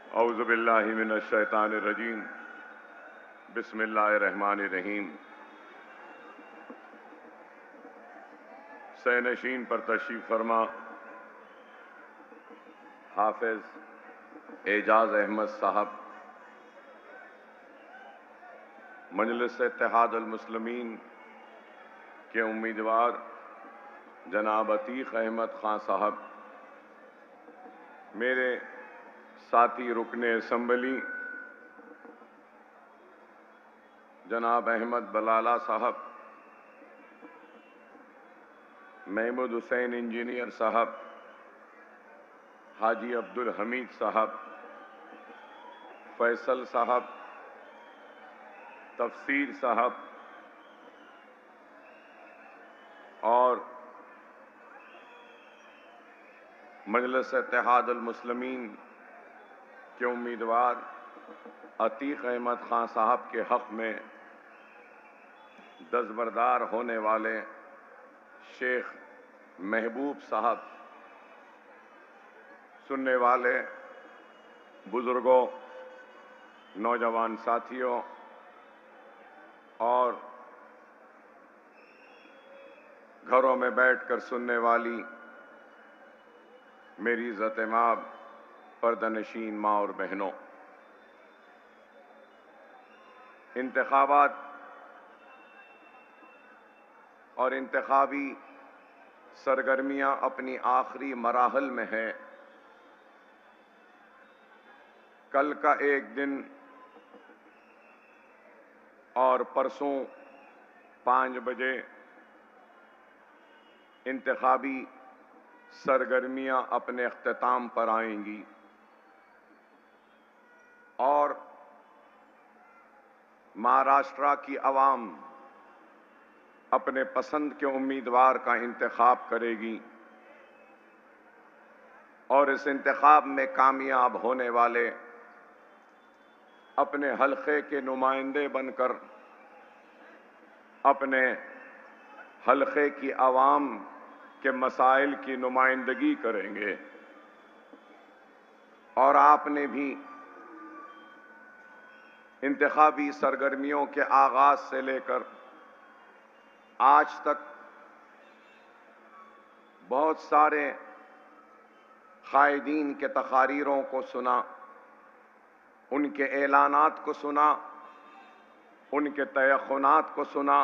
औज़ुबिल्लाहि मिनश्शैतानिर्रजीम। बिस्मिल्लाहिर्रहमानिर्रहीम। सैनशीन पर तशरीफ फरमा हाफिज एजाज अहमद साहब, मजलिस इत्तेहाद अल मुस्लिमीन के उम्मीदवार जनाब अतीक अहमद खां साहब, मेरे साथी रुकने असम्बली जनाब अहमद बलाला साहब, महमूद हुसैन इंजीनियर साहब, हाजी अब्दुल हमीद साहब, फैसल साहब, तफसीर साहब और मजलिस इत्तेहाद अल मुस्लिमीन के उम्मीदवार अतीक अहमद खां साहब के हक में दस्तबरदार होने वाले शेख महबूब साहब, सुनने वाले बुजुर्गों, नौजवान साथियों और घरों में बैठकर सुनने वाली मेरी इज़्ज़त माब पर्दानशीन माँ और बहनों, इंतखाबात और इंतखाबी सरगर्मियां अपनी आखिरी मराहल में हैं। कल का एक दिन और परसों 5 बजे इंतखाबी सरगर्मियां अपने अख्तिताम पर आएंगी और महाराष्ट्र की आवाम अपने पसंद के उम्मीदवार का इंतखाब करेगी और इस इंतखाब में कामयाब होने वाले अपने हल्के के नुमाइंदे बनकर अपने हल्के की आवाम के मसाइल की नुमाइंदगी करेंगे। और आपने भी इंतखाबी सरगर्मियों के आगाज से लेकर आज तक बहुत सारे कायदीन के तकारीरों को सुना, उनके ऐलानात को सुना, उनके तयख्खुनात को सुना,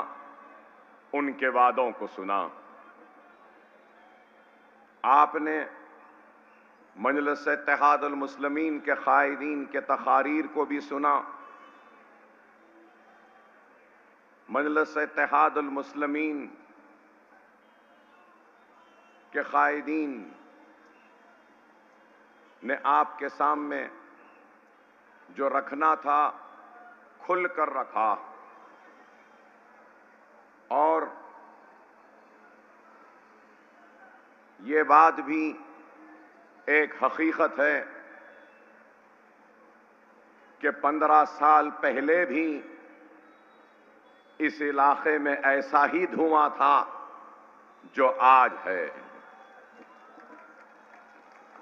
उनके वादों को सुना। आपने मजलिस इत्तेहाद अल मुस्लिमीन के कायदीन के तकारीर को भी सुना। मजलिस इत्तेहाद अल मुस्लिमीन के कायदीन ने आपके सामने जो रखना था खुल कर रखा और ये बात भी एक हकीकत है कि 15 साल पहले भी इस इलाके में ऐसा ही धुआं था जो आज है।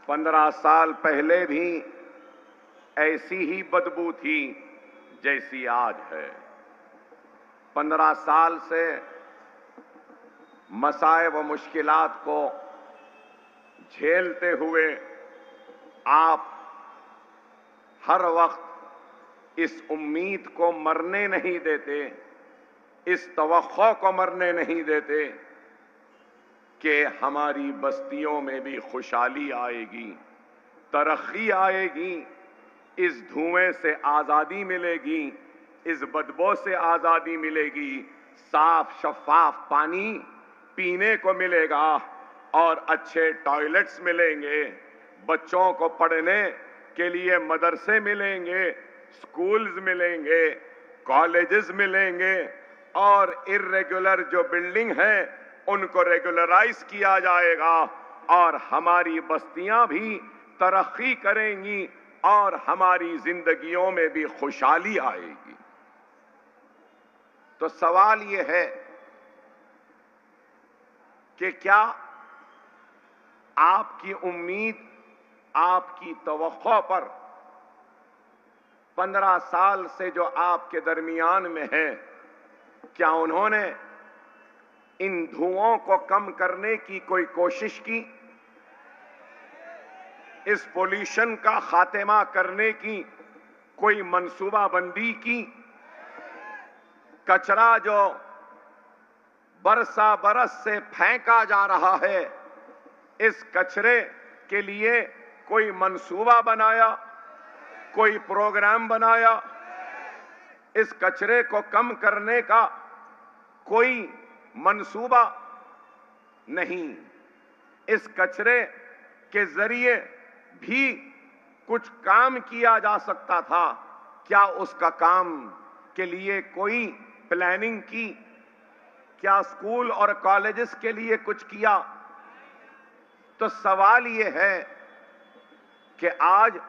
15 साल पहले भी ऐसी ही बदबू थी जैसी आज है। 15 साल से मसाइब व मुश्किलात को झेलते हुए आप हर वक्त इस उम्मीद को मरने नहीं देते, इस तवक्को को मरने नहीं देते कि हमारी बस्तियों में भी खुशहाली आएगी, तरक्की आएगी, इस धुएं से आजादी मिलेगी, इस बदबू से आजादी मिलेगी, साफ शफाफ पानी पीने को मिलेगा और अच्छे टॉयलेट्स मिलेंगे, बच्चों को पढ़ने के लिए मदरसे मिलेंगे, स्कूल्स मिलेंगे, कॉलेजेस मिलेंगे और इर्रेगुलर जो बिल्डिंग है उनको रेगुलराइज किया जाएगा और हमारी बस्तियां भी तरक्की करेंगी और हमारी जिंदगियों में भी खुशहाली आएगी। तो सवाल ये है कि क्या आपकी उम्मीद, आपकी तवक्को पर 15 साल से जो आपके दरमियान में है, क्या उन्होंने इन धुओं को कम करने की कोई कोशिश की? इस पोल्यूशन का खात्मा करने की कोई मंसूबाबंदी की? कचरा जो बरसा बरस से फेंका जा रहा है, इस कचरे के लिए कोई मंसूबा बनाया, कोई प्रोग्राम बनाया? इस कचरे को कम करने का कोई मंसूबा नहीं। इस कचरे के जरिए भी कुछ काम किया जा सकता था। क्या उसका काम के लिए कोई प्लानिंग की? क्या स्कूल और कॉलेजेस के लिए कुछ किया? तो सवाल यह है कि आज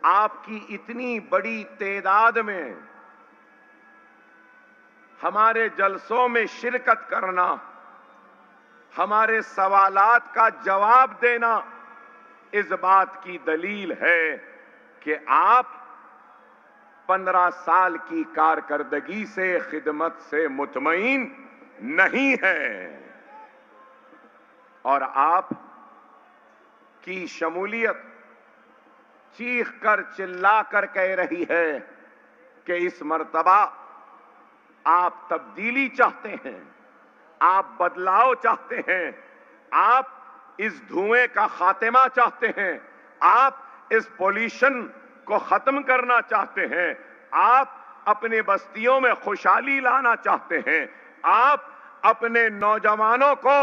आपकी इतनी बड़ी तादाद में हमारे जलसों में शिरकत करना, हमारे सवालात का जवाब देना, इस बात की दलील है कि आप 15 साल की कारकर्दगी से, खिदमत से मुतमईन नहीं है। और आप की शमूलियत चीख कर चिल्ला कर कह रही है कि इस मर्तबा आप तब्दीली चाहते हैं, आप बदलाव चाहते हैं, आप इस धुएं का खात्मा चाहते हैं, आप इस पोल्यूशन को खत्म करना चाहते हैं, आप अपने बस्तियों में खुशहाली लाना चाहते हैं, आप अपने नौजवानों को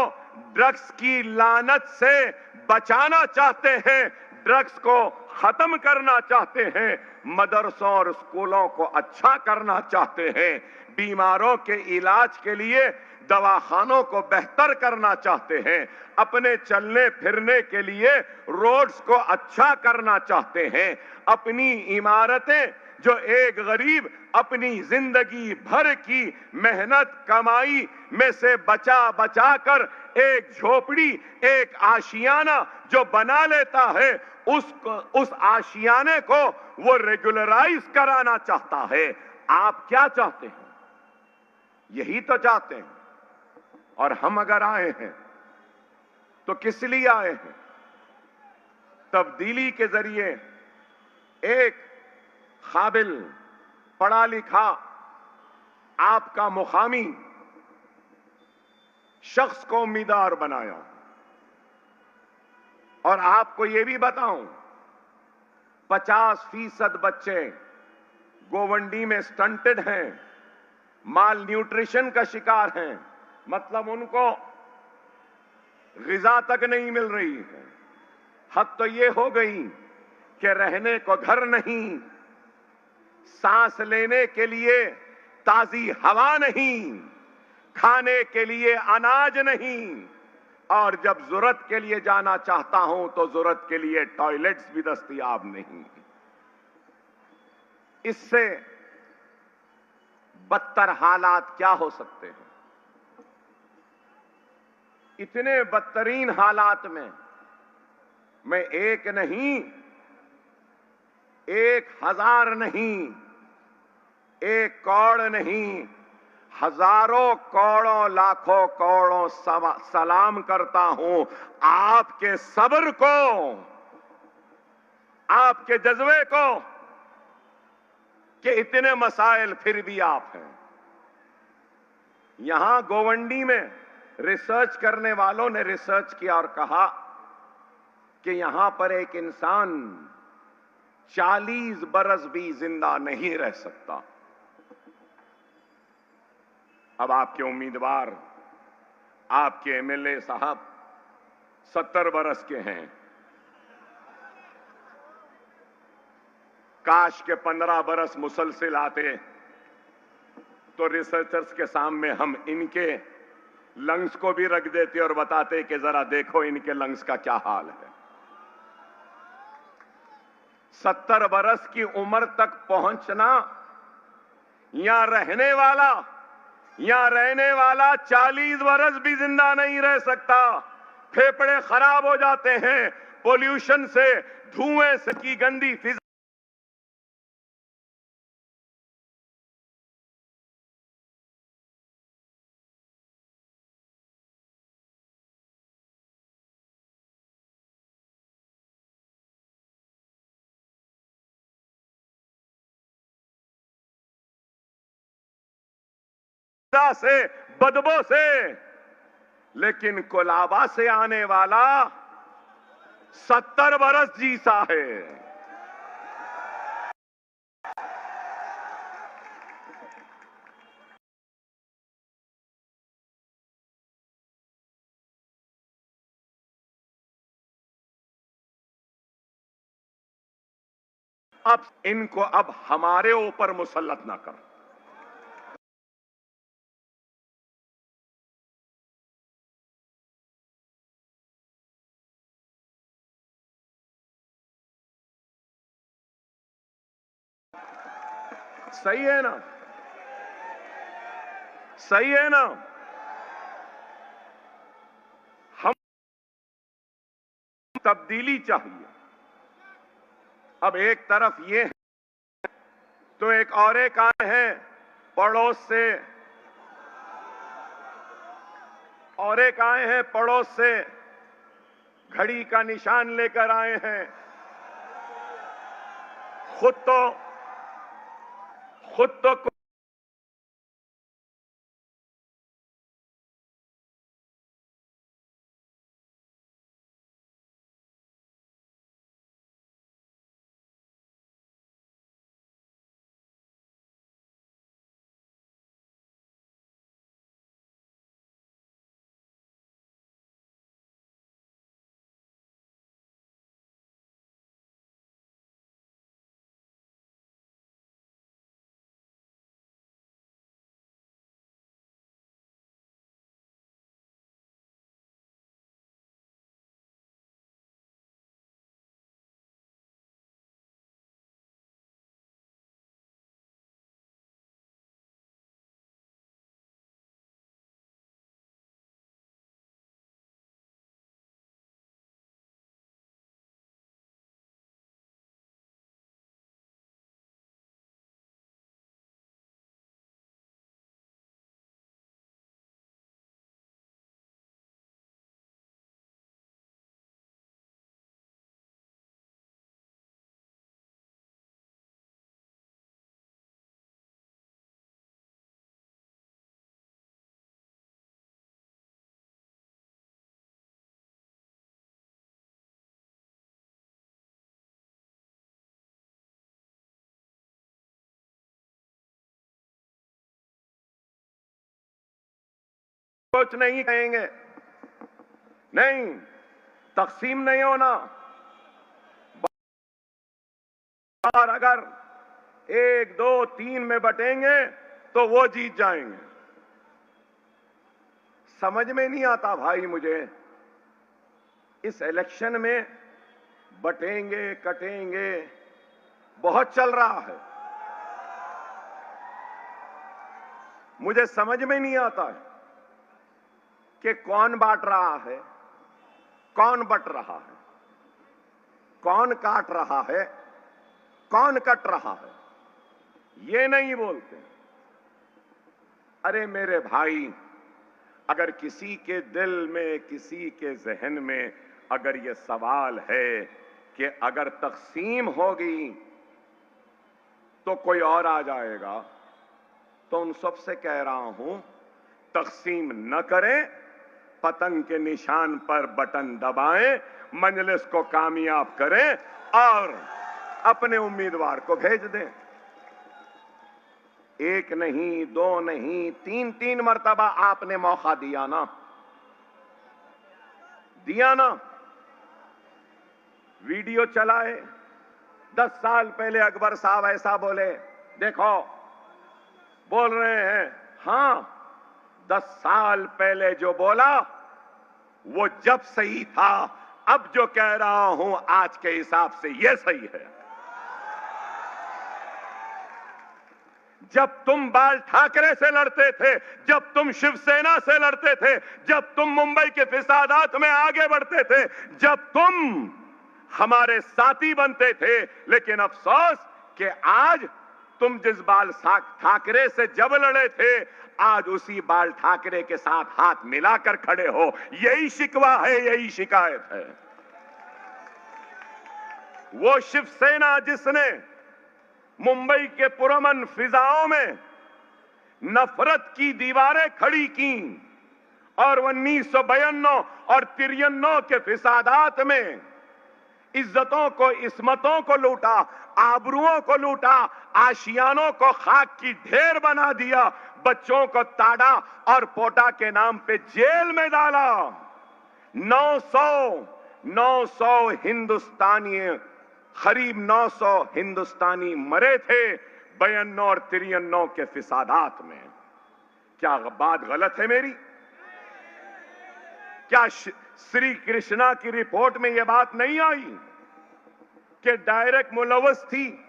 ड्रग्स की लानत से बचाना चाहते हैं, ड्रग्स को खत्म करना चाहते हैं, मदरसों और स्कूलों को अच्छा करना चाहते हैं, बीमारों के इलाज के लिए दवाखानों को बेहतर करना चाहते हैं, अपने चलने फिरने के लिए रोड्स को अच्छा करना चाहते हैं, अपनी इमारतें जो एक गरीब अपनी जिंदगी भर की मेहनत कमाई में से बचा बचा कर एक झोपड़ी, एक आशियाना जो बना लेता है, उस आशियाने को वो रेगुलराइज कराना चाहता है। आप क्या चाहते हैं? यही तो चाहते हैं। और हम अगर आए हैं तो किस लिए आए हैं? तब्दीली के जरिए एक काबिल, पढ़ा लिखा, आपका मुकामी शख्स को उम्मीदवार बनाया। और आपको यह भी बताऊं, 50% बच्चे गोवंडी में स्टंटेड हैं, माल न्यूट्रिशन का शिकार हैं, मतलब उनको ग़िज़ा तक नहीं मिल रही है। हद तो ये हो गई कि रहने को घर नहीं, सांस लेने के लिए ताजी हवा नहीं, खाने के लिए अनाज नहीं, और जब जरूरत के लिए जाना चाहता हूं तो जरूरत के लिए टॉयलेट्स भी दस्तयाब नहीं। इससे बदतर हालात क्या हो सकते हैं? इतने बदतरीन हालात में मैं एक नहीं, 1000 नहीं, एक कौड़ नहीं, हजारों कौड़ों लाखों कौड़ों सलाम करता हूं आपके सब्र को, आपके जज्बे को, कि इतने मसाइल फिर भी आप हैं। यहां गोवंडी में रिसर्च करने वालों ने रिसर्च किया और कहा कि यहां पर एक इंसान 40 बरस भी जिंदा नहीं रह सकता। अब आपके उम्मीदवार, आपके एमएलए साहब 70 बरस के हैं। काश के 15 बरस मुसलसल आते तो रिसर्चर्स के सामने हम इनके लंग्स को भी रख देते और बताते कि जरा देखो इनके लंग्स का क्या हाल है। 70 बरस की उम्र तक पहुंचना, यहां रहने वाला 40 बरस भी जिंदा नहीं रह सकता। फेफड़े खराब हो जाते हैं पोल्यूशन से, धुएं से की गंदी फिजा से, बदबू से, लेकिन कोलाबा से आने वाला 70 बरस जीसा है। अब इनको अब हमारे ऊपर मुसल्लत ना करो। सही है ना? सही है ना? हम तब्दीली चाहिए। अब एक तरफ ये है तो एक और एक आए हैं पड़ोस से, और एक आए हैं पड़ोस से, घड़ी का निशान लेकर आए हैं। खुद तो कुछ नहीं कहेंगे, नहीं, तकसीम नहीं होना। और अगर 1, 2, 3 में बटेंगे तो वो जीत जाएंगे। समझ में नहीं आता भाई मुझे, इस इलेक्शन में बटेंगे कटेंगे बहुत चल रहा है। मुझे समझ में नहीं आता है कि कौन बांट रहा है, कौन बट रहा है, कौन काट रहा है, कौन कट रहा है, ये नहीं बोलते। अरे मेरे भाई, अगर किसी के दिल में, किसी के जहन में अगर ये सवाल है कि अगर तकसीम होगी तो कोई और आ जाएगा, तो उन सबसे कह रहा हूं, तकसीम न करें, पतंग के निशान पर बटन दबाएं, मजलिस को कामयाब करें और अपने उम्मीदवार को भेज दें। 1 नहीं, 2 नहीं, 3 मर्तबा आपने मौका दिया ना, दिया ना। वीडियो चलाए, 10 साल पहले अकबर साहब ऐसा बोले, देखो बोल रहे हैं। हां, 10 साल पहले जो बोला वो जब सही था, अब जो कह रहा हूं आज के हिसाब से ये सही है। जब तुम बाल ठाकरे से लड़ते थे, जब तुम शिवसेना से लड़ते थे, जब तुम मुंबई के फिसादात में आगे बढ़ते थे, जब तुम हमारे साथी बनते थे, लेकिन अफसोस कि आज तुम जिस बाल ठाकरे से जब लड़े थे, आज उसी बाल ठाकरे के साथ हाथ मिलाकर खड़े हो। यही शिकवा है, यही शिकायत है। वो शिवसेना जिसने मुंबई के पुरअमन फिजाओं में नफरत की दीवारें खड़ी की और 1992 और 93 के फिसादात में इज्जतों को, इस्मतों को लूटा, आबरुओं को लूटा, आशियानों को खाक की ढेर बना दिया, बच्चों को ताड़ा और पोटा के नाम पे जेल में डाला। 900 हिंदुस्तानी, करीब 900 हिंदुस्तानी मरे थे 92 और 93 के फिसादात में। क्या बात गलत है मेरी? क्या श्री कृष्णा की रिपोर्ट में यह बात नहीं आई कि डायरेक्ट मुलव्वस थी?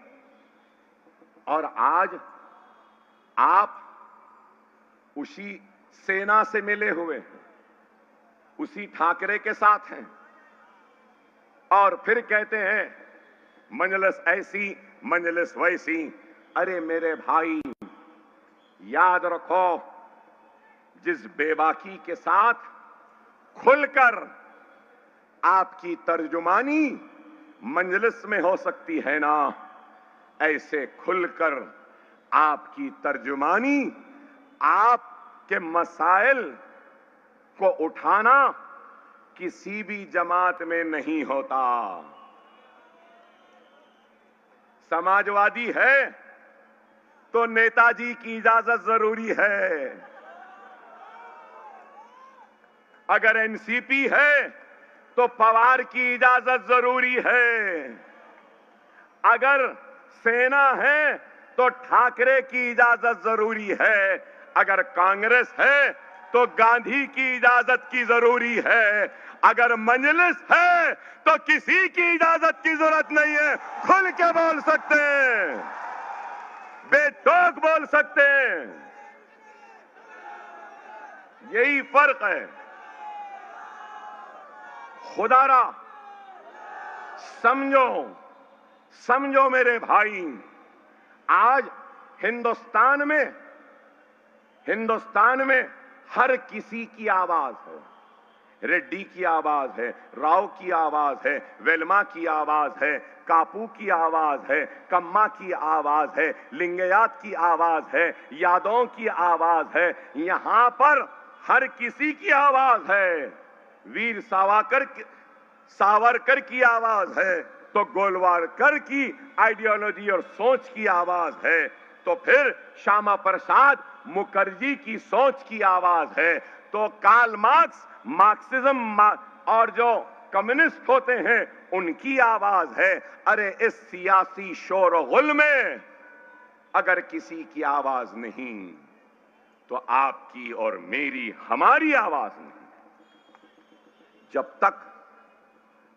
और आज आप उसी सेना से मिले हुए हैं, उसी ठाकरे के साथ हैं और फिर कहते हैं मजलिस ऐसी मजलिस वैसी। अरे मेरे भाई, याद रखो, जिस बेबाकी के साथ खुलकर आपकी तर्जुमानी मजलिस में हो सकती है ना, ऐसे खुलकर आपकी तर्जुमानी, आपके मसाइल को उठाना किसी भी जमात में नहीं होता। समाजवादी है तो नेताजी की इजाजत जरूरी है, अगर एनसीपी है तो पवार की इजाजत जरूरी है, अगर सेना है तो ठाकरे की इजाजत जरूरी है, अगर कांग्रेस है तो गांधी की इजाजत की जरूरी है, अगर मजलिस है तो किसी की इजाजत की जरूरत नहीं है। खुल के बोल सकते हैं, बेटोक बोल सकते हैं। यही फर्क है। खुदारा समझो, समझो मेरे भाई, आज हिंदुस्तान में हर किसी की आवाज है। रेड्डी की आवाज है, राव की आवाज है, वेलमा की आवाज है, कापू की आवाज है, कम्मा की आवाज है, लिंगयात की आवाज है, यादवों की आवाज है। यहां पर हर किसी की आवाज है। वीर सावरकर की आवाज है तो गोलवारकर की आइडियोलॉजी और सोच की आवाज है, तो फिर श्यामा प्रसाद मुखर्जी की सोच की आवाज है, तो कार्ल मार्क्स, मार्क्सिज्म और जो कम्युनिस्ट होते हैं उनकी आवाज है। अरे इस सियासी शोरगुल में अगर किसी की आवाज नहीं तो आपकी और मेरी, हमारी आवाज नहीं। जब तक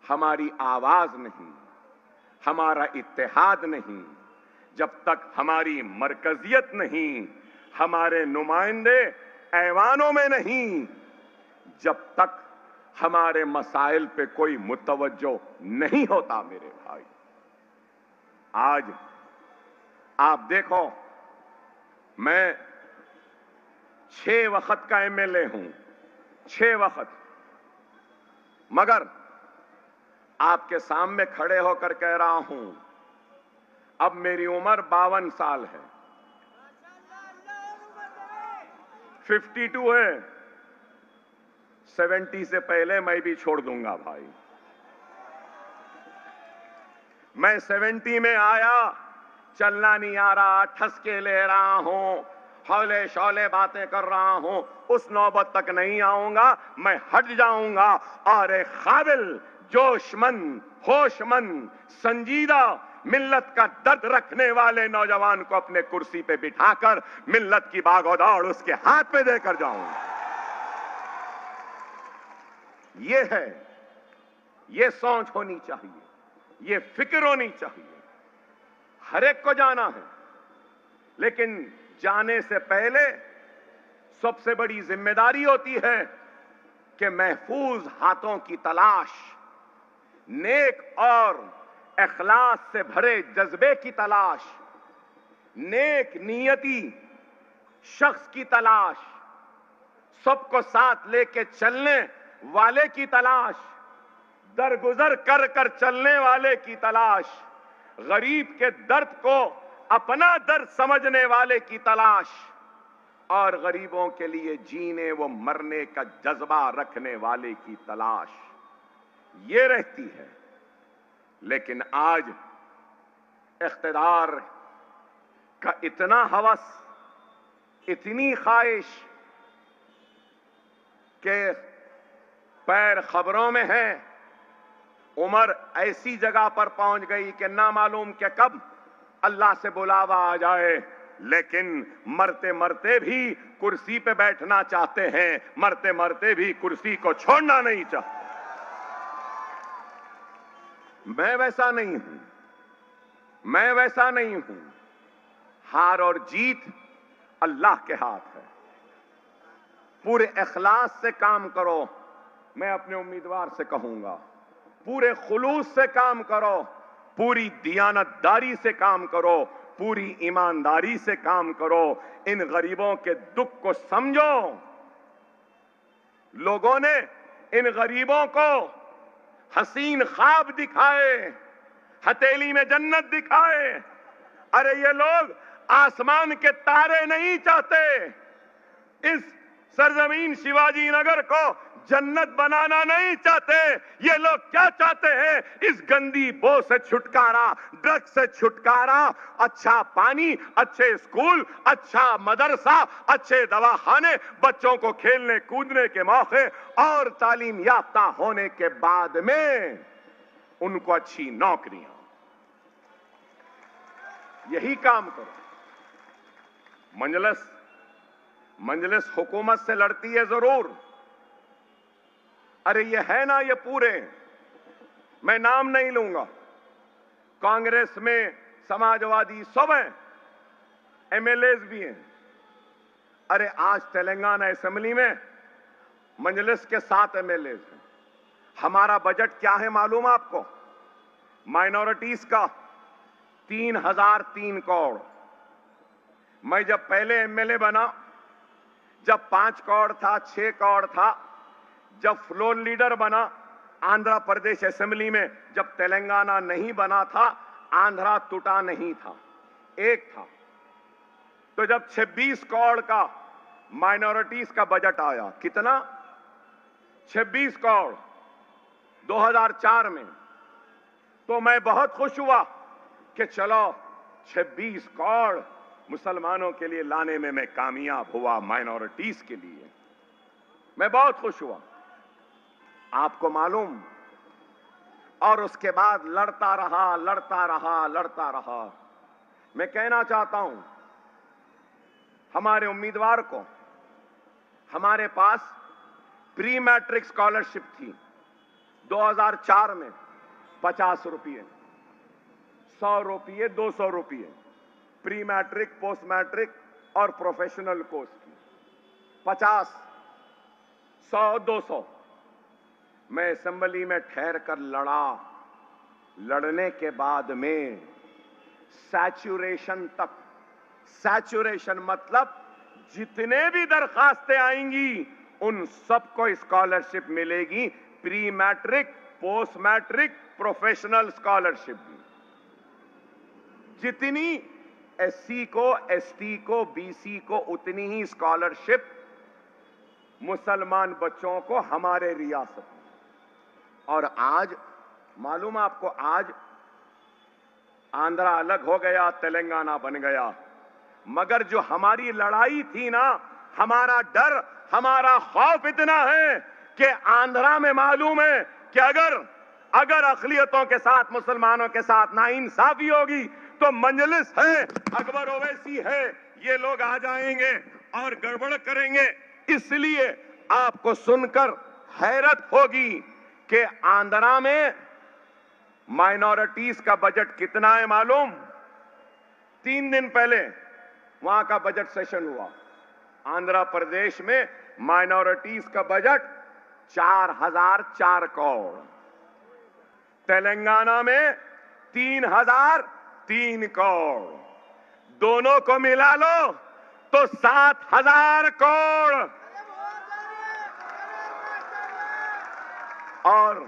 हमारी आवाज नहीं, हमारा इत्तेहाद नहीं, जब तक हमारी मरकजियत नहीं, हमारे नुमाइंदे ऐवानों में नहीं, जब तक हमारे मसाइल पे कोई मुतवज्जो नहीं होता मेरे भाई। आज आप देखो, मैं 6 वक्त का एमएलए हूं, 6 वक्त, मगर आपके सामने खड़े होकर कह रहा हूं, अब मेरी उम्र 52 साल है, 52 है, 70 से पहले मैं भी छोड़ दूंगा भाई। मैं 70 में आया, चलना नहीं आ रहा, ठसके ले रहा हूं, हौले शौले बातें कर रहा हूं, उस नौबत तक नहीं आऊंगा। मैं हट जाऊंगा और एक काबिल, जोशमंद, होशमंद, संजीदा, मिल्लत का दर्द रखने वाले नौजवान को अपने कुर्सी पे बिठाकर मिल्लत की भागोदौड़ उसके हाथ में देकर जाऊंगा। ये है, ये सोच होनी चाहिए, ये फिक्र होनी चाहिए। हर एक को जाना है, लेकिन जाने से पहले सबसे बड़ी जिम्मेदारी होती है कि महफूज हाथों की तलाश, नेक और इखलास से भरे जज्बे की तलाश, नेक नियती शख्स की तलाश, सबको साथ लेके चलने वाले की तलाश, दरगुजर कर कर चलने वाले की तलाश, गरीब के दर्द को अपना दर्द समझने वाले की तलाश, और गरीबों के लिए जीने व मरने का जज्बा रखने वाले की तलाश ये रहती है। लेकिन आज इख्तिदार का इतना हवस, इतनी ख्वाहिश कि पैर खबरों में है, उम्र ऐसी जगह पर पहुंच गई कि ना मालूम कि कब अल्लाह से बुलावा आ जाए, लेकिन मरते मरते भी कुर्सी पे बैठना चाहते हैं, मरते मरते भी कुर्सी को छोड़ना नहीं चाहते। मैं वैसा नहीं हूं, मैं वैसा नहीं हूं। हार और जीत अल्लाह के हाथ है। पूरे इखलास से काम करो, मैं अपने उम्मीदवार से कहूंगा, पूरे खुलूस से काम करो, पूरी दियानतदारी से काम करो, पूरी ईमानदारी से काम करो। इन गरीबों के दुख को समझो। लोगों ने इन गरीबों को हसीन ख्वाब दिखाए, हथेली में जन्नत दिखाए। अरे ये लोग आसमान के तारे नहीं चाहते, इस सरजमीन शिवाजी नगर को जन्नत बनाना नहीं चाहते। ये लोग क्या चाहते हैं? इस गंदी बो से छुटकारा, ड्रग्स से छुटकारा, अच्छा पानी, अच्छे स्कूल, अच्छा मदरसा, अच्छे दवाखाने, बच्चों को खेलने कूदने के मौके और तालीम याफ्ता होने के बाद में उनको अच्छी नौकरियां। यही काम करो। मंजलिस हुकूमत से लड़ती है जरूर। अरे ये है ना, ये पूरे, मैं नाम नहीं लूंगा, कांग्रेस में समाजवादी सब हैं, एमएलएस भी हैं। अरे आज तेलंगाना असेंबली में मंजलिस के 7 एमएलएस हैं। हमारा बजट क्या है मालूम आपको? माइनॉरिटीज का 3003 करोड़। मैं जब पहले एमएलए बना, जब 5 करोड़ था, 6 करोड़ था, जब फ्लोर लीडर बना आंध्र प्रदेश असेंबली में, जब तेलंगाना नहीं बना था, आंध्रा टूटा नहीं था, एक था। तो जब 26 करोड़ का माइनॉरिटीज का बजट आया, कितना? 26 करोड़ 2004 में, तो मैं बहुत खुश हुआ कि चलो 26 करोड़ मुसलमानों के लिए लाने में मैं कामयाब हुआ, माइनॉरिटीज के लिए मैं बहुत खुश हुआ। आपको मालूम, और उसके बाद लड़ता रहा। मैं कहना चाहता हूं हमारे उम्मीदवार को, हमारे पास प्री मैट्रिक स्कॉलरशिप थी 2004 में 50 रुपये, 100 रुपये, 200 रुपये, प्री मैट्रिक, पोस्ट मैट्रिक और प्रोफेशनल कोर्स की 50, 100, 200। मैं असेंबली में ठहर कर लड़ने के बाद में सैचुरेशन तक, सैचुरेशन मतलब जितने भी दरखास्तें आएंगी उन सबको स्कॉलरशिप मिलेगी, pre matric, post matric, professional scholarship भी। जितनी एससी को, एसटी को, बीसी को, उतनी ही स्कॉलरशिप मुसलमान बच्चों को हमारे रियासत में। और आज मालूम आपको, आज आंध्रा अलग हो गया, तेलंगाना बन गया, मगर जो हमारी लड़ाई थी ना, हमारा डर, हमारा खौफ इतना है कि आंध्रा में मालूम है कि अगर अक़लियतों के साथ, मुसलमानों के साथ नाइंसाफी होगी तो मंजलिस है, अकबर ओवैसी है, ये लोग आ जाएंगे और गड़बड़ करेंगे। इसलिए आपको सुनकर हैरत होगी कि आंध्रा में माइनॉरिटीज का बजट कितना है मालूम? 3 दिन पहले वहां का बजट सेशन हुआ। आंध्र प्रदेश में माइनॉरिटीज का बजट 4004 करोड़, तेलंगाना में 3003 करोड़, दोनों को मिला लो तो 7000 करोड़। और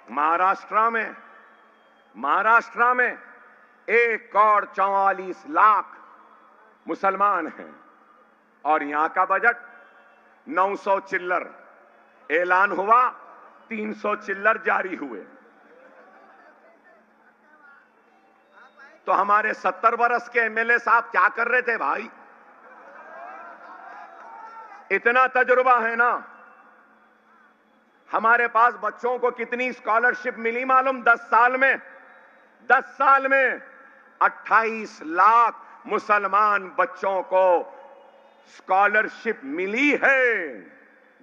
महाराष्ट्र में 1 करोड़ 44 लाख मुसलमान हैं। और यहां का बजट 900 चिल्लर ऐलान हुआ, 300 चिल्लर जारी हुए। तो हमारे 70 बरस के एमएलए साहब क्या कर रहे थे भाई? इतना तजुर्बा है ना। हमारे पास बच्चों को कितनी स्कॉलरशिप मिली मालूम? 10 साल में 28 लाख मुसलमान बच्चों को स्कॉलरशिप मिली है।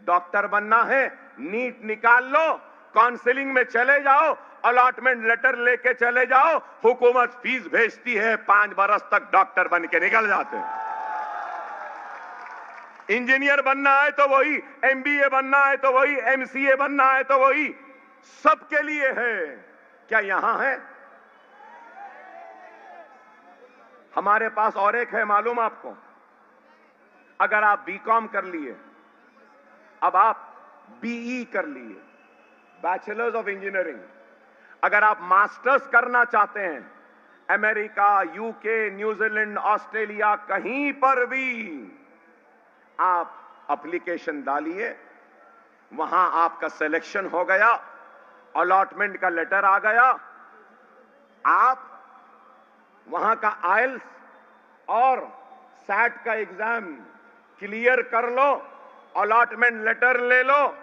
डॉक्टर बनना है, नीट निकाल लो, काउंसलिंग में चले जाओ, अलॉटमेंट लेटर लेके चले जाओ, हुकूमत फीस भेजती है, 5 बरस तक डॉक्टर बन के निकल जाते हैं। इंजीनियर बनना है तो वही, एमबीए बनना है तो वही, एमसीए बनना है तो वही, सबके लिए है। क्या यहां है? हमारे पास और एक है, मालूम आपको? अगर आप बीकॉम कर लिए, अब आप बीई कर लिए, बैचलर्स ऑफ इंजीनियरिंग, अगर आप मास्टर्स करना चाहते हैं, अमेरिका, यूके, न्यूजीलैंड, ऑस्ट्रेलिया, कहीं पर भी आप एप्लीकेशन डालिए, वहां आपका सिलेक्शन हो गया, अलॉटमेंट का लेटर आ गया, आप वहां का आइल्स और सैट का एग्जाम क्लियर कर लो, अलॉटमेंट लेटर ले लो,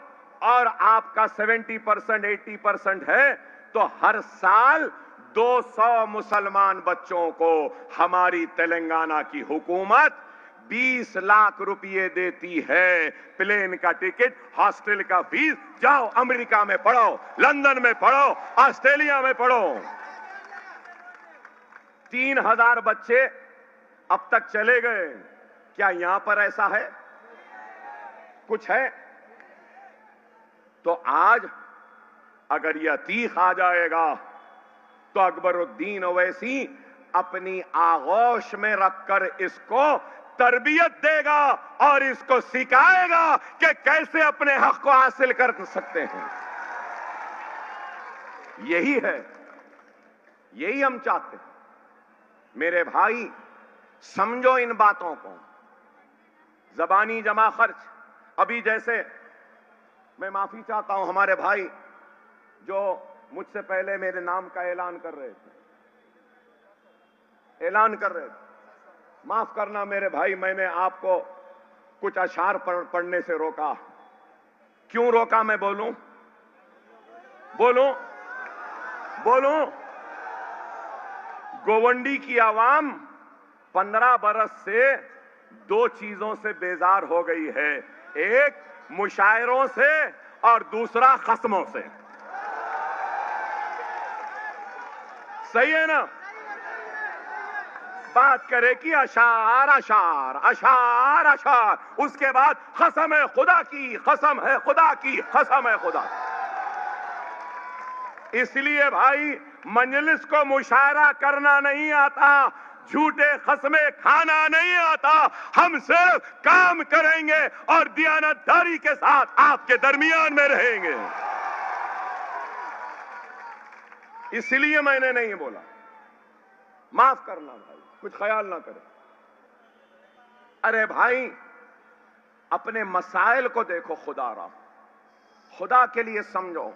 और आपका 70% 80% है, तो हर साल 200 मुसलमान बच्चों को हमारी तेलंगाना की हुकूमत 20 लाख रुपए देती है। प्लेन का टिकट, हॉस्टल का फीस, जाओ अमेरिका में पढ़ो, लंदन में पढ़ो, ऑस्ट्रेलिया में पढ़ो। 3000 बच्चे अब तक चले गए। क्या यहां पर ऐसा है? कुछ है? तो आज अगर यह तीख आ जाएगा तो अकबरुद्दीन ओवैसी अपनी आगोश में रखकर इसको तरबियत देगा और इसको सिखाएगा कि कैसे अपने हक को हासिल कर सकते हैं। यही है, यही हम चाहते हैं। मेरे भाई, समझो इन बातों को। जबानी जमा खर्च, अभी जैसे मैं माफी चाहता हूं, हमारे भाई जो मुझसे पहले मेरे नाम का ऐलान कर रहे थे, माफ करना मेरे भाई, मैंने आपको कुछ अशार पढ़ने से रोका। क्यों रोका? मैं बोलूं? गोवंडी की आवाम 15 बरस से 2 चीजों से बेजार हो गई है, एक मुशायरों से और दूसरा खस्मों से। सही है ना? बात करे कि अशार अशार अशार अशार, उसके बाद कसम है खुदा की, कसम है खुदा की, कसम है खुदा। इसलिए भाई, मजलिस को मुशायरा करना नहीं आता, झूठे खस्मे खाना नहीं आता, हम सिर्फ काम करेंगे और दियानतदारी के साथ आपके दरमियान में रहेंगे। इसलिए मैंने नहीं बोला। माफ करना भाई, कुछ ख्याल ना करें। अरे भाई, अपने मसाइल को देखो, खुदा के लिए समझो।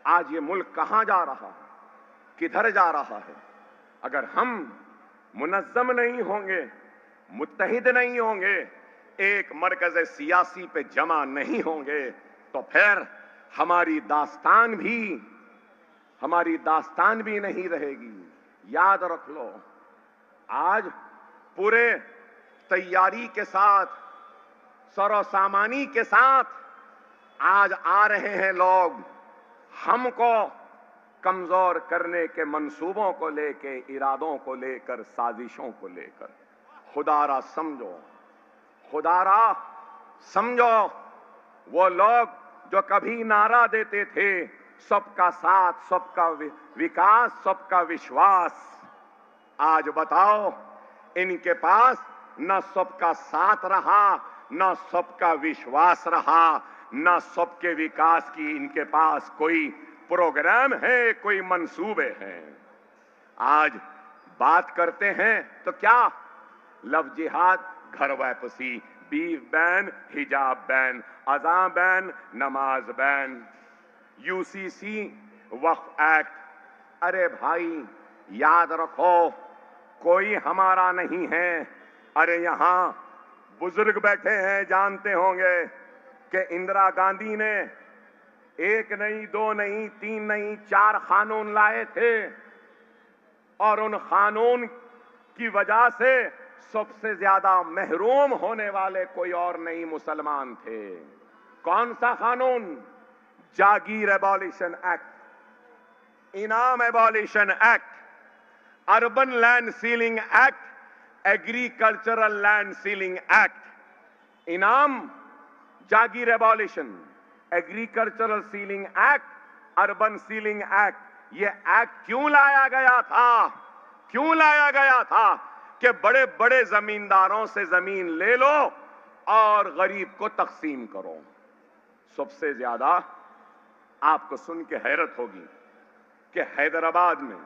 आज ये मुल्क कहां जा रहा है, किधर जा रहा है? अगर हम मुनज़्ज़म नहीं होंगे, मुत्तहिद नहीं होंगे, एक मरकज़ सियासी पे जमा नहीं होंगे, तो फिर हमारी दास्तान भी नहीं रहेगी। याद रख लो, आज पूरे तैयारी के साथ, सरोसामानी के साथ आज आ रहे हैं लोग, हमको कमजोर करने के मंसूबों को लेकर, इरादों को लेकर, साजिशों को लेकर। खुदारा समझो वो लोग जो कभी नारा देते थे, सबका साथ, सबका विकास, सबका विश्वास। आज बताओ, इनके पास न सबका साथ रहा, न सबका विश्वास रहा, न सबके विकास की इनके पास कोई प्रोग्राम है, कोई मंसूबे हैं। आज बात करते हैं तो क्या लव जिहाद घर वापसी, बीफ बैन, हिजाब बैन, अज़ां बैन, नमाज बैन, यूसीसी, वक्फ एक्ट। अरे भाई याद रखो, कोई हमारा नहीं है। अरे यहां बुजुर्ग बैठे हैं, जानते होंगे कि इंदिरा गांधी ने 1 नहीं, 2 नहीं, 3 नहीं, 4 कानून लाए थे और उन कानून की वजह से सबसे ज्यादा महरूम होने वाले कोई और नहीं, मुसलमान थे। कौन सा कानून? जागीर एबॉलिशन एक्ट, इनाम abolition act, urban land ceiling act, agricultural land ceiling act. इनाम, जागीर abolition, agricultural ceiling act, urban ceiling act. ये एक्ट क्यों लाया गया था? क्यों लाया गया था? कि बड़े बड़े जमींदारों से जमीन ले लो और गरीब को तकसीम करो। सबसे ज्यादा आपको सुन के हैरत होगी कि हैदराबाद में,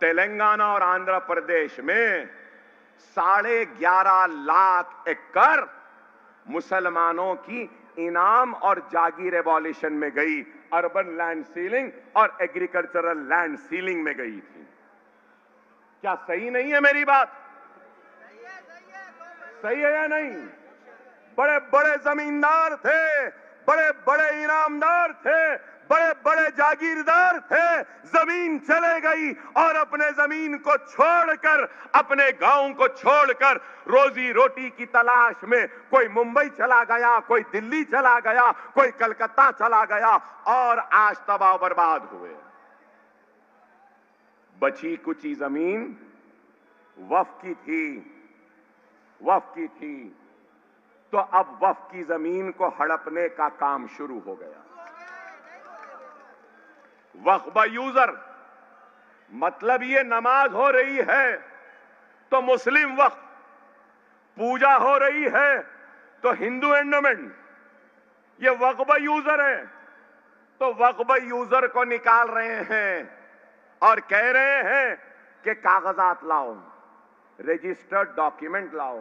तेलंगाना और आंध्र प्रदेश में 11.5 लाख एकड़ मुसलमानों की इनाम और जागीर एबॉलिशन में गई, अर्बन लैंड सीलिंग और एग्रीकल्चरल लैंड सीलिंग में गई थी। क्या सही नहीं है मेरी बात? सही है या नहीं? बड़े बड़े जमींदार थे, बड़े बड़े इनामदार थे, बड़े बड़े जागीरदार थे, जमीन चले गई और अपने जमीन को छोड़कर, अपने गांव को छोड़कर रोजी रोटी की तलाश में कोई मुंबई चला गया, कोई दिल्ली चला गया, कोई कलकत्ता चला गया और आज तबाह बर्बाद हुए। बची कुची जमीन वक्फ की थी, वक्फ की थी, तो अब वक्फ की जमीन को हड़पने का काम शुरू हो गया। वक्फ बाय यूजर मतलब ये नमाज हो रही है तो मुस्लिम वक्फ, पूजा हो रही है तो हिंदू एंडोमेंट, ये वक्फ बाय यूजर है। तो वक्फ बाय यूजर को निकाल रहे हैं और कह रहे हैं कि कागजात लाओ, रजिस्टर्ड डॉक्यूमेंट लाओ।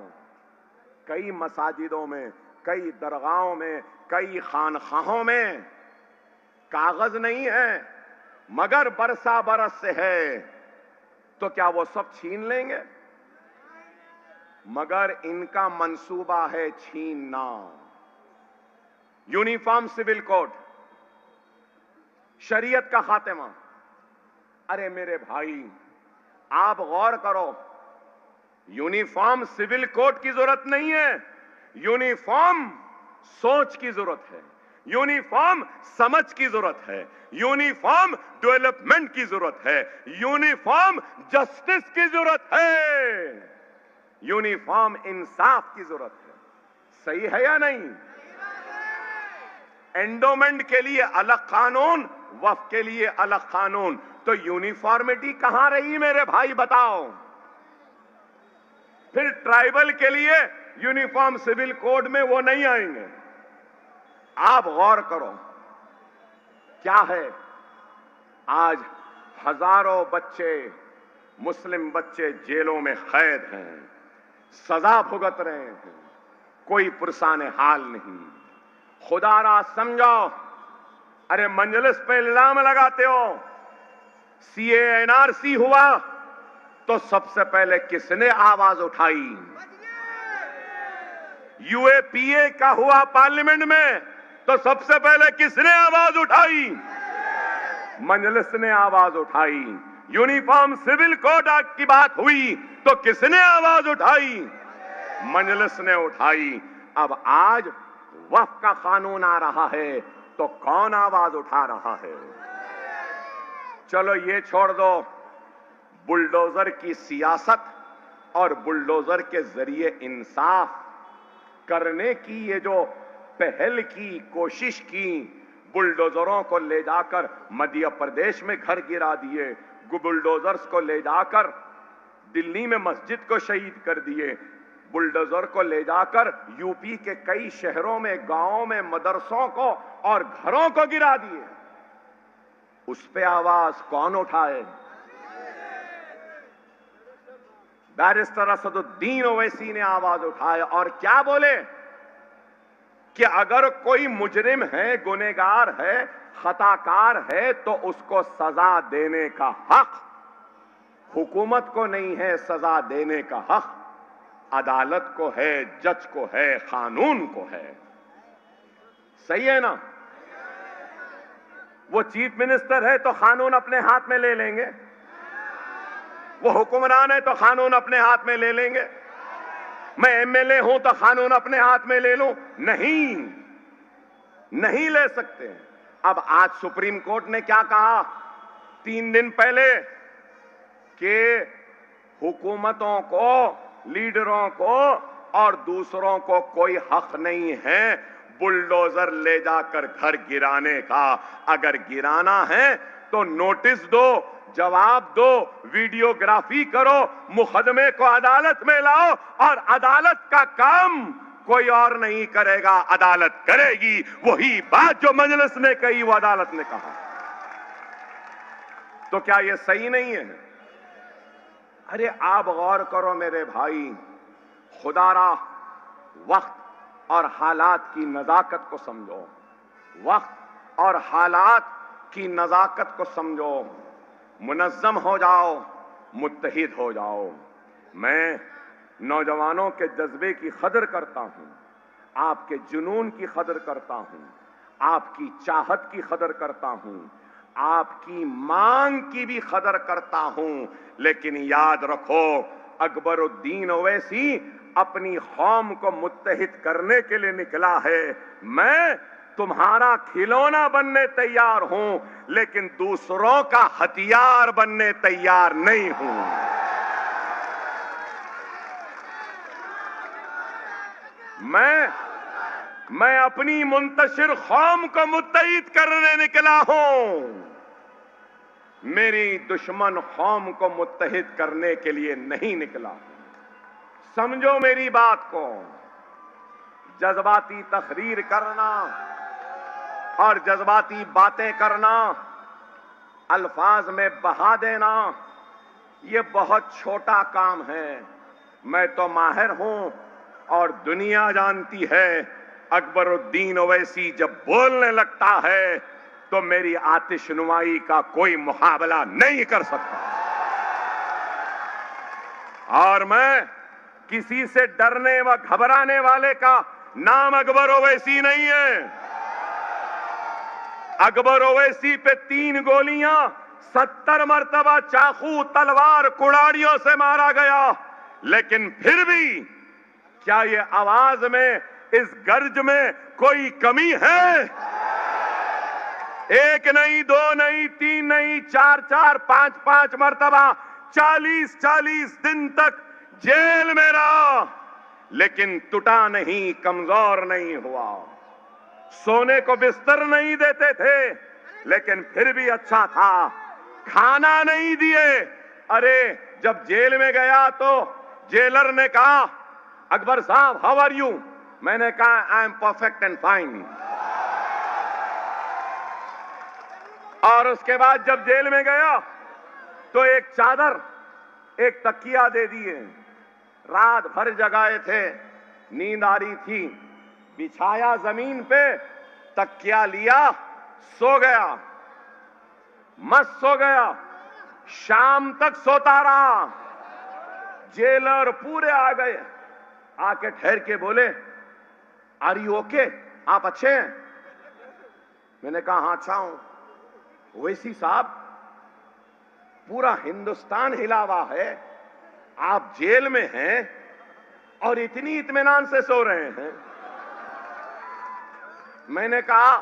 कई मसाजिदों में, कई दरगाहों में, कई खानखाहों में कागज नहीं है मगर बरसा बरस से है, तो क्या वो सब छीन लेंगे? मगर इनका मंसूबा है छीनना। यूनिफॉर्म सिविल कोड, शरीयत का खात्मा। अरे मेरे भाई आप गौर करो, यूनिफॉर्म सिविल कोड की जरूरत नहीं है, यूनिफॉर्म सोच की जरूरत है, यूनिफॉर्म समझ की जरूरत है, यूनिफॉर्म डेवलपमेंट की जरूरत है, यूनिफॉर्म जस्टिस की जरूरत है, यूनिफॉर्म इंसाफ की जरूरत है। सही है या नहीं? एंडोमेंट के लिए अलग कानून, वक्फ के लिए अलग कानून, तो यूनिफॉर्मिटी कहां रही मेरे भाई बताओ? फिर ट्राइबल के लिए यूनिफॉर्म सिविल कोड में वो नहीं आएंगे। आप गौर करो क्या है, आज हजारों बच्चे, मुस्लिम बच्चे जेलों में कैद हैं, सजा भुगत रहे हैं, कोई पुरसाने हाल नहीं। खुदारा समझो, अरे मंजलिस पे इल्जाम लगाते हो, सीए एनआरसी हुआ तो सबसे पहले किसने आवाज उठाई? यूएपीए का हुआ पार्लियामेंट में तो सबसे पहले किसने आवाज उठाई? मजलिस ने आवाज उठाई। यूनिफॉर्म सिविल कोड एक्ट की बात हुई तो किसने आवाज उठाई? मजलिस ने उठाई। अब आज वक्फ का कानून आ रहा है तो कौन आवाज उठा रहा है? चलो ये छोड़ दो, बुलडोजर की सियासत और बुलडोजर के जरिए इंसाफ करने की ये जो पहल की, कोशिश की, बुलडोजरों को ले जाकर मध्य प्रदेश में घर गिरा दिए, बुलडोजर्स को ले जाकर दिल्ली में मस्जिद को शहीद कर दिए, बुलडोजर को ले जाकर यूपी के कई शहरों में, गांवों में मदरसों को और घरों को गिरा दिए। उस पे आवाज कौन उठाए? बैरिस्टर असदुद्दीन ओवैसी ने आवाज उठाई और क्या बोले कि अगर कोई मुजरिम है, गुनहगार है, खताकार है तो उसको सजा देने का हक हुकूमत को नहीं है, सजा देने का हक अदालत को है, जज को है, कानून को है। सही है ना? वो चीफ मिनिस्टर है तो कानून अपने हाथ में ले लेंगे, वो हुक्मरान है तो कानून अपने हाथ में ले लेंगे। मैं एमएलए हूं तो कानून अपने हाथ में ले लूं? नहीं, नहीं ले सकते। अब आज सुप्रीम कोर्ट ने क्या कहा 3 दिन पहले कि हुकूमतों को, लीडरों को और दूसरों को कोई हक नहीं है बुलडोजर ले जाकर घर गिराने का। अगर गिराना है तो नोटिस दो, जवाब दो, वीडियोग्राफी करो, मुकदमे को अदालत में लाओ और अदालत का काम कोई और नहीं करेगा, अदालत करेगी। वही बात जो मजलिस ने कही वो अदालत ने कहा। तो क्या ये सही नहीं है? अरे आप गौर करो मेरे भाई, खुदारा वक्त और हालात की नजाकत को समझो, वक्त और हालात की नजाकत को समझो, मुनज़्ज़म हो जाओ, मुत्तहिद हो जाओ। मैं नौजवानों के जज्बे की कदर करता हूं, आपके जुनून की कदर करता हूं, आपकी चाहत की कदर करता हूं, आपकी मांग की भी कदर करता हूं, लेकिन याद रखो अकबरुद्दीन ओवैसी अपनी कौम को मुत्तहिद करने के लिए निकला है। मैं तुम्हारा खिलौना बनने तैयार हूं, लेकिन दूसरों का हथियार बनने तैयार नहीं हूं। मैं अपनी मुंतशिर कौम को मुत्तहिद करने निकला हूं, मेरी दुश्मन कौम को मुत्तहिद करने के लिए नहीं निकला हूं। समझो मेरी बात को। जज्बाती तकरीर करना और जज्बाती बातें करना, अल्फाज में बहा देना, ये बहुत छोटा काम है। मैं तो माहिर हूं और दुनिया जानती है अकबरुद्दीन ओवैसी जब बोलने लगता है तो मेरी आतिशनुमाई का कोई मुकाबला नहीं कर सकता। और मैं किसी से डरने व घबराने वाले का नाम अकबर ओवैसी नहीं है। अकबर ओवैसी पे 3 गोलियां 70 मरतबा चाकू, तलवार, कुड़ाड़ियों से मारा गया, लेकिन फिर भी क्या ये आवाज में, इस गर्ज में कोई कमी है? 1 नहीं, 2 नहीं, 3 नहीं, 4-4, 5-5 मरतबा 40-40 दिन तक जेल में रहा, लेकिन टूटा नहीं, कमजोर नहीं हुआ। सोने को बिस्तर नहीं देते थे, लेकिन फिर भी अच्छा था। खाना नहीं दिए। अरे जब जेल में गया तो जेलर ने कहा, अकबर साहब हाउ आर यू? मैंने कहा I am perfect and fine. और उसके बाद जब जेल में गया तो एक चादर, एक तकिया दे दिए। रात भर जगाए थे, नींद आ रही थी, बिछाया जमीन पे, तकिया लिया, सो गया, मस्त सो गया। शाम तक सोता रहा। जेलर पूरे आ गए, आके ठहर के बोले, आर यू ओके? आप अच्छे हैं? मैंने कहा हाँ अच्छा हूं। ओवैसी साहब, पूरा हिंदुस्तान हिला हुआ है, आप जेल में हैं और इतनी इत्मीनान से सो रहे हैं। मैंने कहा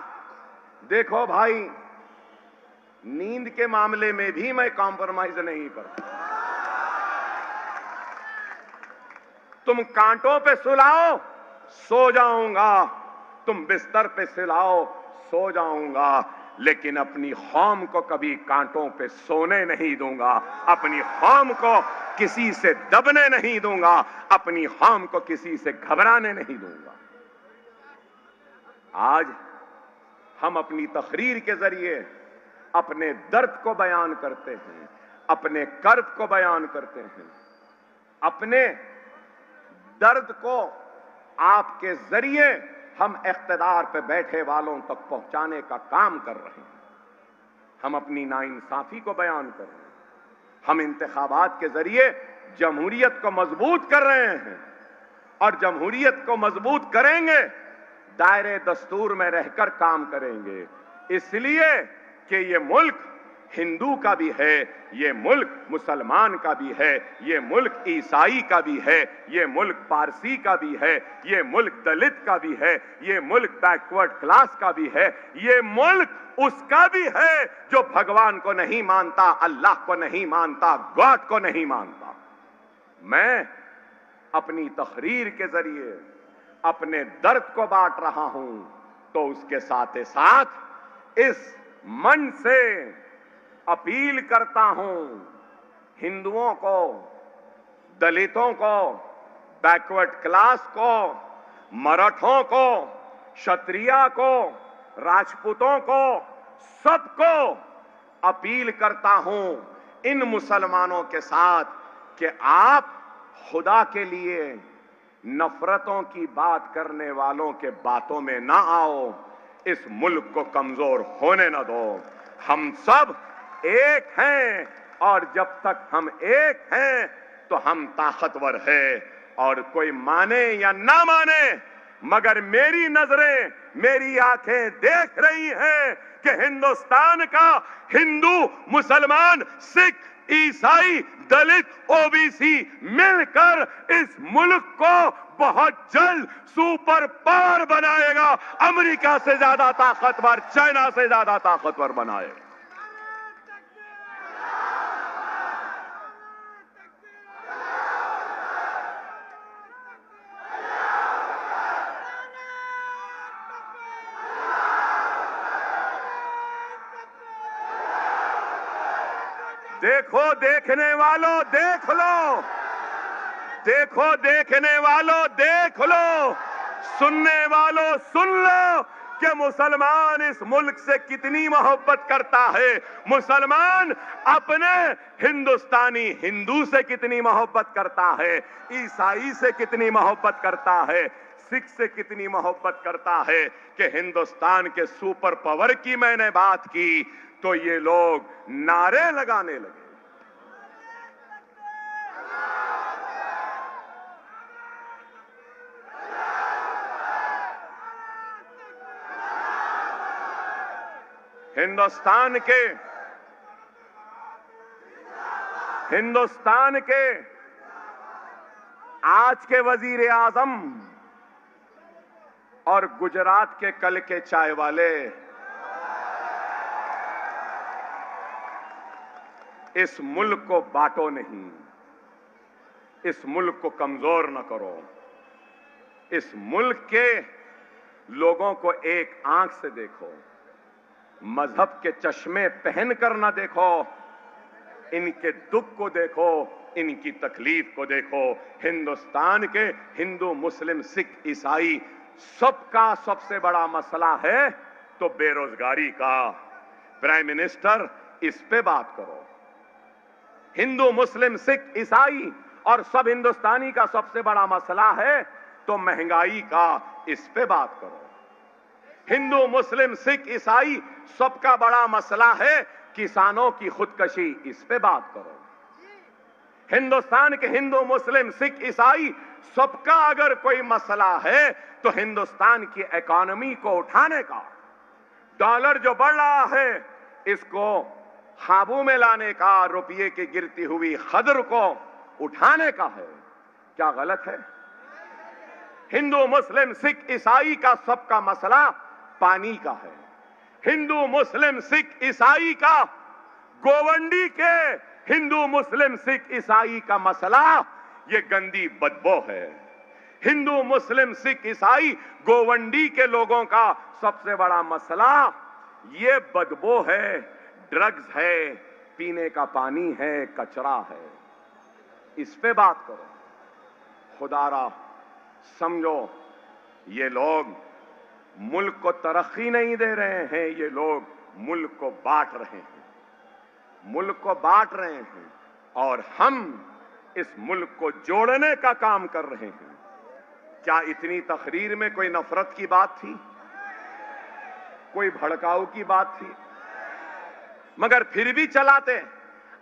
देखो भाई, नींद के मामले में भी मैं कॉम्प्रोमाइज नहीं करता। तुम कांटों पे सुलाओ, सो जाऊंगा, तुम बिस्तर पे सुलाओ, सो जाऊंगा, लेकिन अपनी कौम को कभी कांटों पे सोने नहीं दूंगा, अपनी कौम को किसी से दबने नहीं दूंगा, अपनी कौम को किसी से घबराने नहीं दूंगा। आज हम अपनी तकरीर के जरिए अपने दर्द को बयान करते हैं, अपने कर्ब को बयान करते हैं, अपने दर्द को आपके जरिए हम इख्तिदार पे बैठे वालों तक पहुंचाने का काम कर रहे हैं। हम अपनी नाइंसाफी को बयान कर रहे हैं। हम इंतखाबात के जरिए जमहूरियत को मजबूत कर रहे हैं और जमहूरियत को मजबूत करेंगे, दायरे दस्तूर में रहकर काम करेंगे, इसलिए कि ये मुल्क हिंदू का भी है, ये मुल्क मुसलमान का भी है, ये मुल्क ईसाई का भी है, ये मुल्क पारसी का भी है, ये मुल्क दलित का भी है, ये मुल्क बैकवर्ड क्लास का भी है, ये मुल्क उसका भी है जो भगवान को नहीं मानता, अल्लाह को नहीं मानता, गॉड को नहीं मानता। मैं अपनी तहरीर के जरिए अपने दर्द को बांट रहा हूं, तो उसके साथ साथ इस मन से अपील करता हूं हिंदुओं को, दलितों को, बैकवर्ड क्लास को, मराठों को, क्षत्रिया को, राजपूतों को, सबको अपील करता हूं इन मुसलमानों के साथ कि आप खुदा के लिए नफरतों की बात करने वालों के बातों में ना आओ, इस मुल्क को कमजोर होने न दो। हम सब एक हैं और जब तक हम एक हैं तो हम ताकतवर हैं, और कोई माने या ना माने, मगर मेरी नजरें, मेरी आंखें देख रही हैं कि हिंदुस्तान का हिंदू, मुसलमान, सिख, ईसाई, दलित, ओबीसी मिलकर इस मुल्क को बहुत जल्द सुपर पावर बनाएगा, अमेरिका से ज्यादा ताकतवर, चाइना से ज्यादा ताकतवर बनाएगा। देखो देखने वालों देख लो, देखो देखने वालों देख लो, सुनने वालों सुन लो कि मुसलमान इस मुल्क से कितनी मोहब्बत करता है, मुसलमान अपने हिंदुस्तानी हिंदू से कितनी मोहब्बत करता है, ईसाई से कितनी मोहब्बत करता है, सिख से कितनी मोहब्बत करता है। कि हिंदुस्तान के सुपर पावर की मैंने बात की तो ये लोग नारे लगाने लगे। हिंदुस्तान के आज के वजीर आजम और गुजरात के कल के चाय वाले इस मुल्क को बांटो नहीं, इस मुल्क को कमजोर न करो, इस मुल्क के लोगों को एक आंख से देखो, मजहब के चश्मे पहनकर न देखो, इनके दुख को देखो, इनकी तकलीफ को देखो। हिंदुस्तान के हिंदू, मुस्लिम, सिख, ईसाई सबका सबसे बड़ा मसला है तो बेरोजगारी का। प्राइम मिनिस्टर इस पे बात करो। हिंदू, मुस्लिम, सिख, ईसाई और सब हिंदुस्तानी का सबसे बड़ा मसला है तो महंगाई का, इस पे बात करो। हिंदू, मुस्लिम, सिख, ईसाई सबका बड़ा मसला है किसानों की खुदकशी, इस पे बात करो। हिंदुस्तान के हिंदू, मुस्लिम, सिख, ईसाई सबका अगर कोई मसला है तो हिंदुस्तान की इकोनॉमी को उठाने का, डॉलर जो बढ़ रहा है इसको काबू में लाने का, रुपये की गिरती हुई कदर को उठाने का है। क्या गलत है? हिंदू, मुस्लिम, सिख, ईसाई का सबका मसला पानी का है। हिंदू, मुस्लिम, सिख, ईसाई का, गोवंडी के हिंदू, मुस्लिम, सिख, ईसाई का मसला ये गंदी बदबू है। हिंदू, मुस्लिम, सिख, ईसाई, गोवंडी के लोगों का सबसे बड़ा मसला ये बदबू है, ड्रग्स है, पीने का पानी है, कचरा है। इस पे बात करो। खुदारा समझो, ये लोग मुल्क को तरक्की नहीं दे रहे हैं, ये लोग मुल्क को बांट रहे हैं, मुल्क को बांट रहे हैं। और हम इस मुल्क को जोड़ने का काम कर रहे हैं। क्या इतनी तकरीर में कोई नफरत की बात थी, कोई भड़काऊ की बात थी? मगर फिर भी चलाते।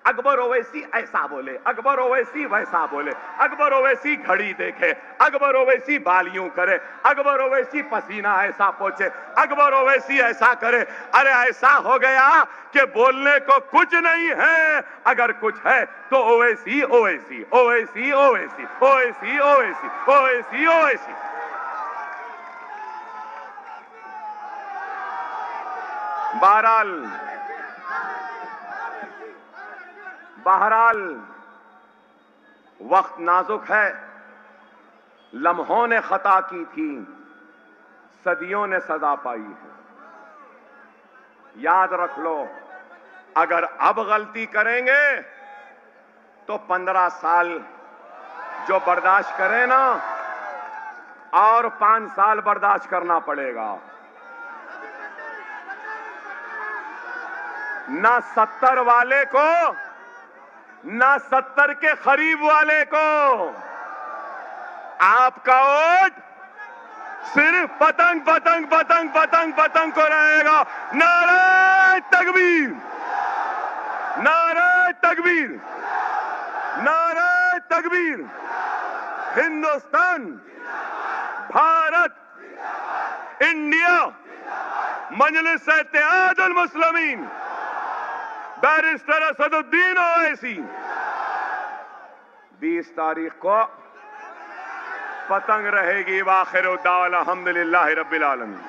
अकबर ओवैसी ऐसा बोले, अकबर ओवैसी वैसा बोले, अकबर ओवैसी घड़ी देखे, अकबर ओवैसी बालियों करे, अकबर ओवैसी पसीना ऐसा पोछे, अकबर ओवैसी ऐसा करे। अरे ऐसा हो गया कि बोलने को कुछ नहीं है, अगर कुछ है तो ओवैसी ओवैसी ओवैसी ओवैसी ओवैसी ओवैसी ओवैसी ओवैसी। बहरहाल वक्त नाजुक है, लम्हों ने खता की थी, सदियों ने सजा पाई है। याद रख लो, अगर अब गलती करेंगे तो 15 साल जो बर्दाश्त करें ना, और 5 साल बर्दाश्त करना पड़ेगा। ना 70 वाले को, ना 70 के करीब वाले को। आपका वोट सिर्फ पतंग पतंग पतंग पतंग पतंग को रहेगा। नारे तकबीर, नारे तकबीर, नारे तकबीर। हिंदुस्तान, भारत, इंडिया, मजलिस-ए-इत्तेहादुल मुस्लिमीन, बैरिस्टर असदुद्दीन ओवैसी। 20 तारीख को पतंग रहेगी। वाखिर दावा अल्हम्दुलिल्लाहि रब्बिल आलमीन।